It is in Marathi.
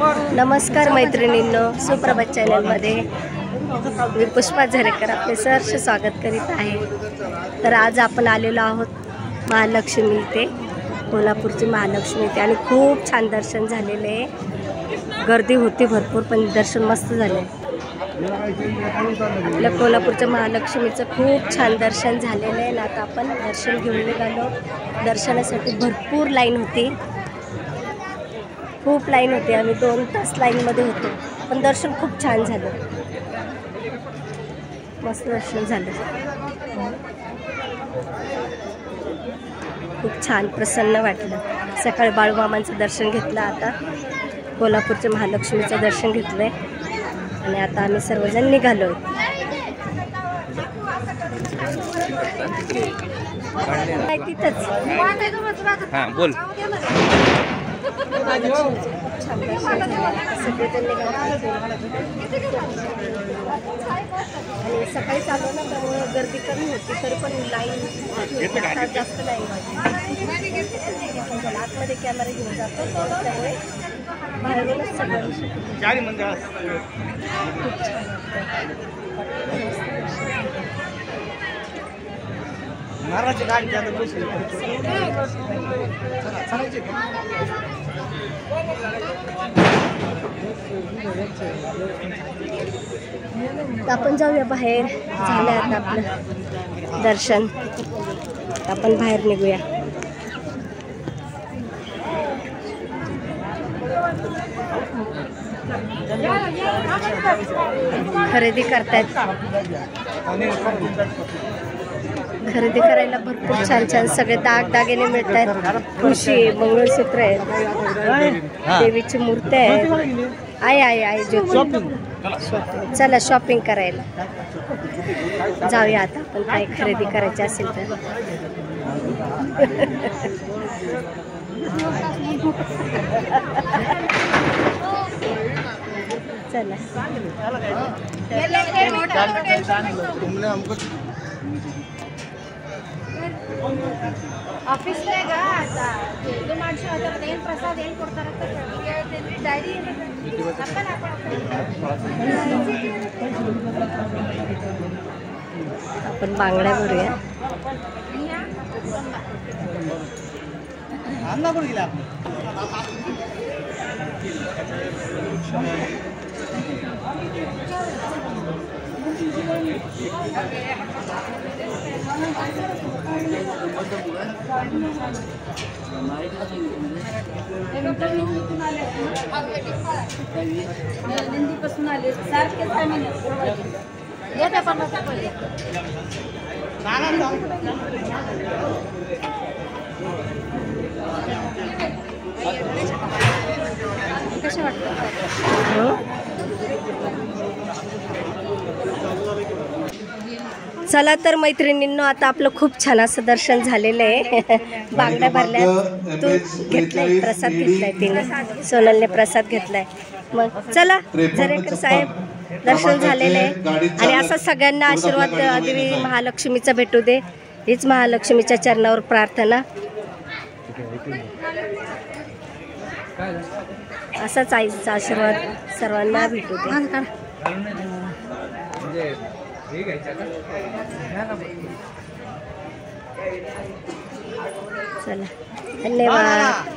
नमस्कार मैत्रिणींनो, सुप्रभात चॅनलमध्ये मी पुष्पा झरेकर आपले सहर्ष स्वागत करीत आहे। तर आज आपण आलेलो आहोत महालक्ष्मी इथे, कोल्हापूरची महालक्ष्मी इथे, आणि खूप छान दर्शन झालेले आहे। गर्दी होती भरपूर, पण दर्शन मस्त झाले। आपल्या कोल्हापूरच्या महालक्ष्मीचं खूप छान दर्शन झालेलं आहे। आता आपण दर्शन घेऊन निघालो। दर्शनासाठी भरपूर लाईन होती, खूप लाईन होती। आम्ही 2 तास लाईनमध्ये होतो, पण दर्शन खूप छान झालं, मस्त दर्शन झालं, खूप छान प्रसन्न वाटलं। सकाळी बाळूमामांचं दर्शन घेतलं, आता कोल्हापूरच्या महालक्ष्मीचं दर्शन घेतलंय, आणि आता आम्ही सर्वजण निघालो। तिथंच हां बोल। आणि सकाळी चालू ना, त्यामुळे गर्दी कमी होती, तरी पण लाईन जास्त लाईन होती। आतमध्ये कॅमेरा घेऊन जातो, त्यामुळे बाहेरूनच सगळं आपण जाऊया बाहेर। झालं आता आपलं दर्शन, आपण बाहेर निघूया। खरेदी करतायत, खरेदी करायला भरपूर छान छान सगळे दागिने मिळत आहेत। ठुशी, मंगळसूत्र आहेत, देवीची मूर्ती आहे। आहे शॉपिंग, चला शॉपिंग करायला जाऊया आता आपण, काही खरेदी करायची असेल तर। चला ऑफिस प्रसाद आपण बांगड्या भरूया। दिंडीपासून आले सारखे कशा वाटतं? चला तर मैत्रिणींनो, आता आपलं खूप छान असं दर्शन झालेलं आहे। बांगड्या भरल्या, तूप घेतलाय, प्रसाद घेतलाय, तिने सोनलने प्रसाद घेतलाय। मग चला, झरेकर साहेब दर्शन झालेलं आहे, आणि असा सगळ्यांना आशीर्वाद देवी महालक्ष्मीचा भेटू दे, हीच महालक्ष्मीच्या चरणावर प्रार्थना। असाच आईचा आशीर्वाद सर्वांना भेटू दे। चला, धन्यवाद।